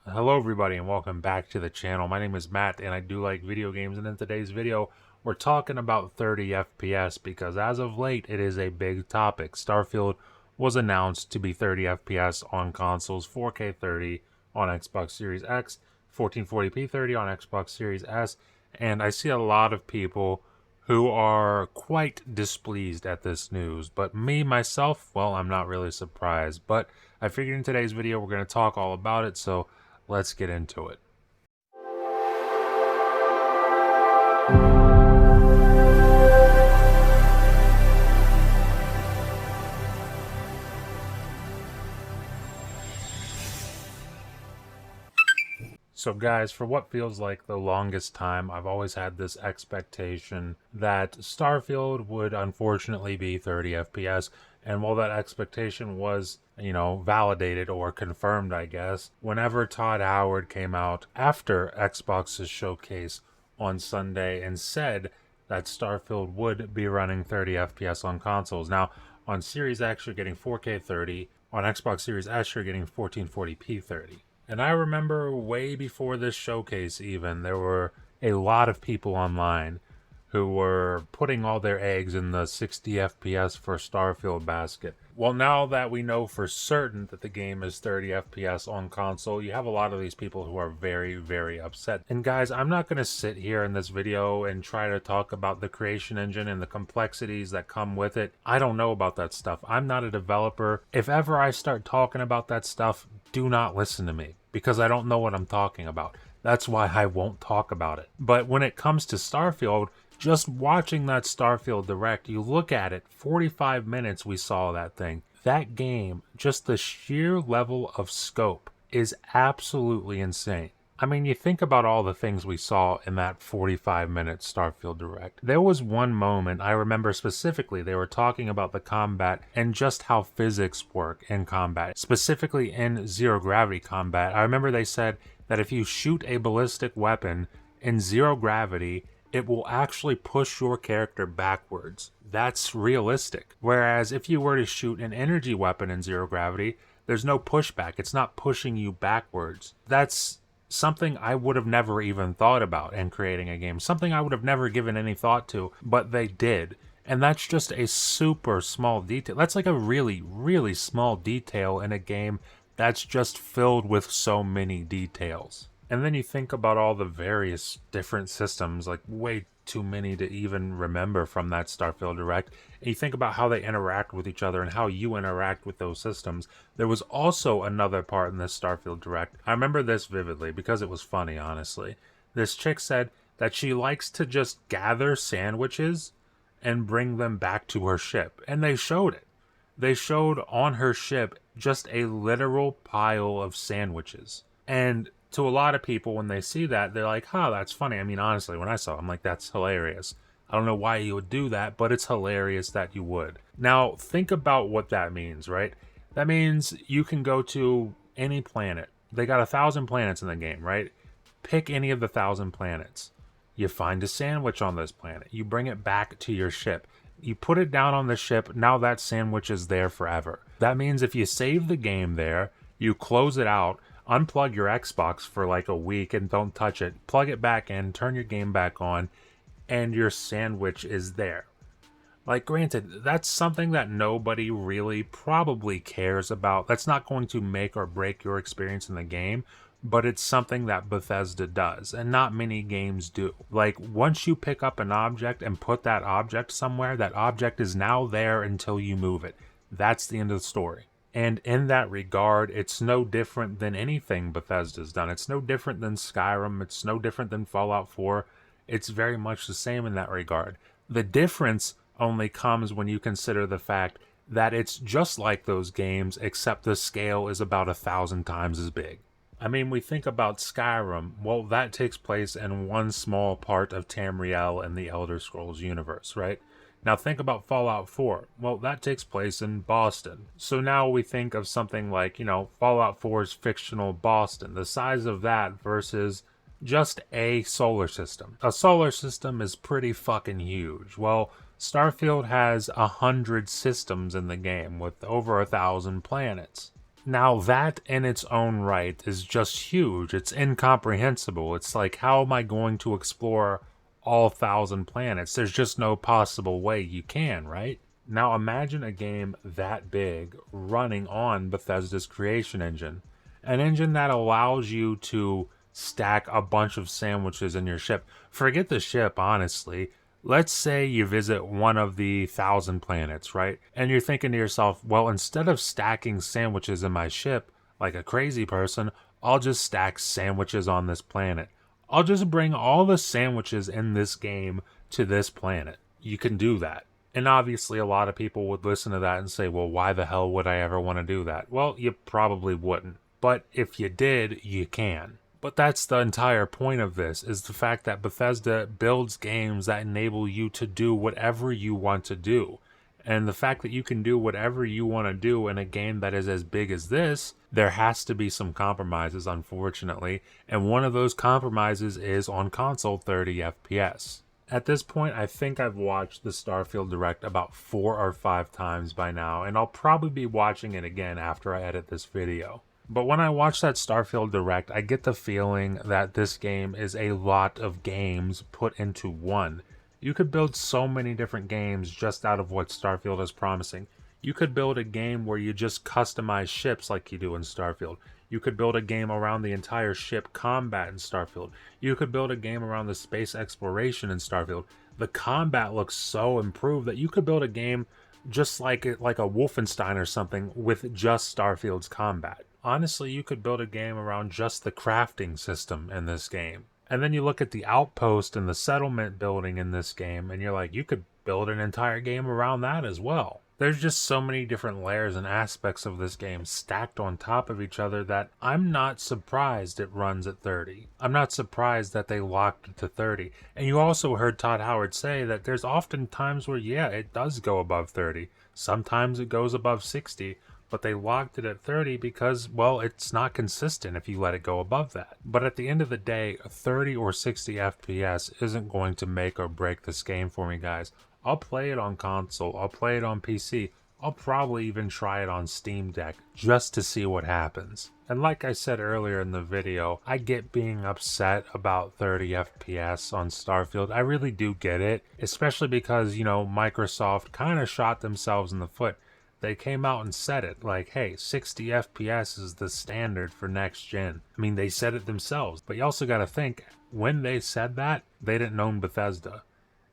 Hello everybody and welcome back to the channel. My name is Matt and I do like video games, and in today's video we're talking about 30 FPS because as of late it is a big topic. Starfield was announced to be 30 FPS on consoles, 4K 30 on Xbox Series X, 1440p 30 on Xbox Series S, and I see a lot of people who are quite displeased at this news. But me, myself, well, I'm not really surprised. But I figured in today's video we're going to talk all about it, so let's get into it. So guys, for what feels like the longest time, I've always had this expectation that Starfield would unfortunately be 30 FPS. And while that expectation was, validated or confirmed, I guess, whenever Todd Howard came out after Xbox's showcase on Sunday and said that Starfield would be running 30 FPS on consoles. Now, on Series X, you're getting 4K 30. On Xbox Series S, you're getting 1440p 30. And I remember way before this showcase even, there were a lot of people online who were putting all their eggs in the 60 FPS for Starfield basket. Well, now that we know for certain that the game is 30 FPS on console, you have a lot of these people who are very, very upset. And guys, I'm not going to sit here in this video and try to talk about the creation engine and the complexities that come with it. I don't know about that stuff. I'm not a developer. If ever I start talking about that stuff, do not listen to me, because I don't know what I'm talking about. That's why I won't talk about it. But when it comes to Starfield, just watching that Starfield Direct, you look at it, 45 minutes we saw that thing. That game, just the sheer level of scope is absolutely insane. I mean, you think about all the things we saw in that 45-minute Starfield Direct. There was one moment, I remember specifically, they were talking about the combat and just how physics work in combat. Specifically in zero-gravity combat, I remember they said that if you shoot a ballistic weapon in zero gravity, it will actually push your character backwards. That's realistic. Whereas if you were to shoot an energy weapon in zero gravity, there's no pushback. It's not pushing you backwards. That's something I would have never even thought about in creating a game. Something I would have never given any thought to, but they did. And that's just a super small detail. That's like a really, really small detail in a game that's just filled with so many details. And then you think about all the various different systems, like way too many to even remember from that Starfield Direct. And you think about how they interact with each other and how you interact with those systems. There was also another part in this Starfield Direct. I remember this vividly because it was funny, honestly. This chick said that she likes to just gather sandwiches and bring them back to her ship. And they showed it. They showed on her ship just a literal pile of sandwiches. And to a lot of people, when they see that, they're like, huh, that's funny. I mean, honestly, when I saw it, I'm like, that's hilarious. I don't know why you would do that, but it's hilarious that you would. Now, think about what that means, right? That means you can go to any planet. They got 1,000 planets in the game, right? Pick any of the 1,000 planets. You find a sandwich on this planet. You bring it back to your ship. You put it down on the ship. Now that sandwich is there forever. That means if you save the game there, you close it out, unplug your Xbox for like a week and don't touch it, plug it back in, turn your game back on, and your sandwich is there. Like, granted, that's something that nobody really probably cares about. That's not going to make or break your experience in the game, but it's something that Bethesda does, and not many games do. Like, once you pick up an object and put that object somewhere, that object is now there until you move it. That's the end of the story. And in that regard, it's no different than anything Bethesda's done. It's no different than Skyrim. It's no different than Fallout 4. It's very much the same in that regard. The difference only comes when you consider the fact that it's just like those games, except the scale is about 1,000 times as big. I mean, we think about Skyrim. Well, that takes place in one small part of Tamriel in the Elder Scrolls universe, right? Now think about Fallout 4. Well, that takes place in Boston. So now we think of something like, Fallout 4's fictional Boston. The size of that versus just a solar system. A solar system is pretty fucking huge. Well, Starfield has 100 systems in the game with over 1,000 planets. Now, that in its own right is just huge. It's incomprehensible. It's like, how am I going to explore all 1,000 planets? There's just no possible way you can, right? Now, imagine a game that big running on Bethesda's creation engine, an engine that allows you to stack a bunch of sandwiches in your ship. Forget the ship, honestly. Let's say you visit one of the 1,000 planets, right? And you're thinking to yourself, well, instead of stacking sandwiches in my ship like a crazy person, I'll just stack sandwiches on this planet. I'll just bring all the sandwiches in this game to this planet. You can do that. And obviously, a lot of people would listen to that and say, well, why the hell would I ever want to do that? Well, you probably wouldn't. But if you did, you can. But that's the entire point of this, is the fact that Bethesda builds games that enable you to do whatever you want to do. And the fact that you can do whatever you want to do in a game that is as big as this, there has to be some compromises, unfortunately. And one of those compromises is on console 30 FPS. At this point, I think I've watched the Starfield Direct about 4 or 5 times by now, and I'll probably be watching it again after I edit this video. But when I watch that Starfield Direct, I get the feeling that this game is a lot of games put into one. You could build so many different games just out of what Starfield is promising. You could build a game where you just customize ships like you do in Starfield. You could build a game around the entire ship combat in Starfield. You could build a game around the space exploration in Starfield. The combat looks so improved that you could build a game just like a Wolfenstein or something with just Starfield's combat. Honestly, you could build a game around just the crafting system in this game. And then you look at the outpost and the settlement building in this game, and you're like, you could build an entire game around that as well. There's just so many different layers and aspects of this game stacked on top of each other that I'm not surprised it runs at 30. I'm not surprised that they locked it to 30. And you also heard Todd Howard say that there's often times where, yeah, it does go above 30. Sometimes it goes above 60. But they locked it at 30 because, well, it's not consistent if you let it go above that. But at the end of the day, 30 or 60 FPS isn't going to make or break this game for me, guys. I'll play it on console, I'll play it on PC, I'll probably even try it on Steam Deck just to see what happens. And like I said earlier in the video, I get being upset about 30 FPS on Starfield. I really do get it, especially because, Microsoft kind of shot themselves in the foot. They came out and said it, like, hey, 60 FPS is the standard for next gen. I mean, they said it themselves, but you also got to think, when they said that, they didn't own Bethesda.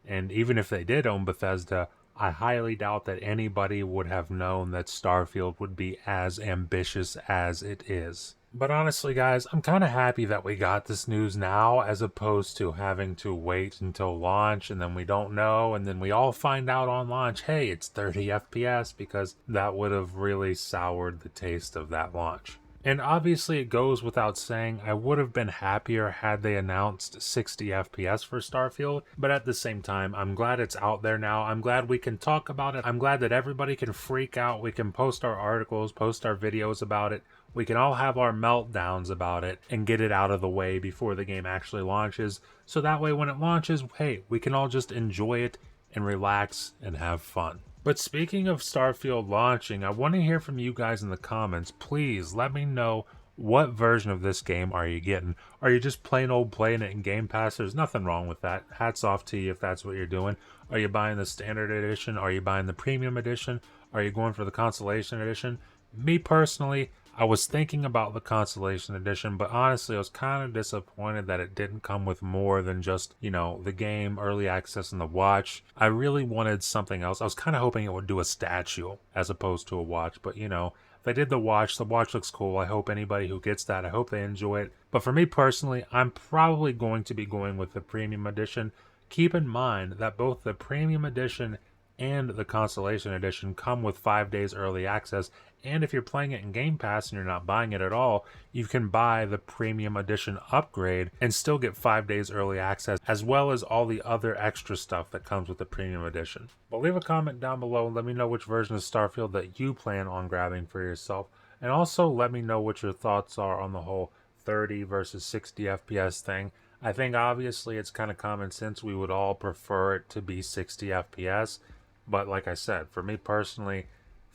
And even if they did own Bethesda, I highly doubt that anybody would have known that Starfield would be as ambitious as it is. But honestly, guys, I'm kind of happy that we got this news now, as opposed to having to wait until launch and then we don't know, and then we all find out on launch, hey, it's 30 FPS, because that would have really soured the taste of that launch. And obviously, it goes without saying, I would have been happier had they announced 60 FPS for Starfield, but at the same time, I'm glad it's out there now. I'm glad we can talk about it. I'm glad that everybody can freak out. We can post our articles, post our videos about it. We can all have our meltdowns about it and get it out of the way before the game actually launches. So that way, when it launches, hey, we can all just enjoy it and relax and have fun. But speaking of Starfield launching, I want to hear from you guys in the comments. Please let me know, what version of this game are you getting? Are you just plain old playing it in Game Pass? There's nothing wrong with that. Hats off to you if that's what you're doing. Are you buying the standard edition? Are you buying the premium edition? Are you going for the consolation edition? Me personally, I was thinking about the consolation edition, but honestly, I was kind of disappointed that it didn't come with more than just, the game, early access, and the watch. I really wanted something else. I was kind of hoping it would do a statue as opposed to a watch, but they did the watch looks cool. I hope anybody who gets that, I hope they enjoy it. But for me personally, I'm probably going to be going with the premium edition. Keep in mind that both the premium edition and the Constellation Edition come with 5 days early access, and if you're playing it in Game Pass and you're not buying it at all, you can buy the Premium Edition upgrade and still get 5 days early access, as well as all the other extra stuff that comes with the Premium Edition. But leave a comment down below and let me know which version of Starfield that you plan on grabbing for yourself, and also let me know what your thoughts are on the whole 30 versus 60 FPS thing. I think obviously it's kind of common sense. We would all prefer it to be 60 FPS. But like I said, for me personally,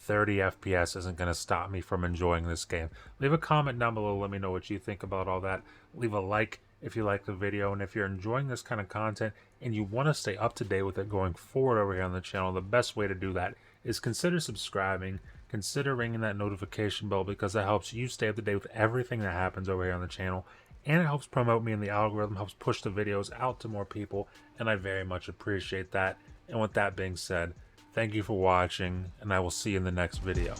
30 FPS isn't going to stop me from enjoying this game. Leave a comment down below. Let me know what you think about all that. Leave a like if you like the video. And if you're enjoying this kind of content and you want to stay up to date with it going forward over here on the channel, the best way to do that is consider subscribing. Consider ringing that notification bell, because that helps you stay up to date with everything that happens over here on the channel. And it helps promote me in the algorithm, helps push the videos out to more people. And I very much appreciate that. And with that being said, thank you for watching, and I will see you in the next video.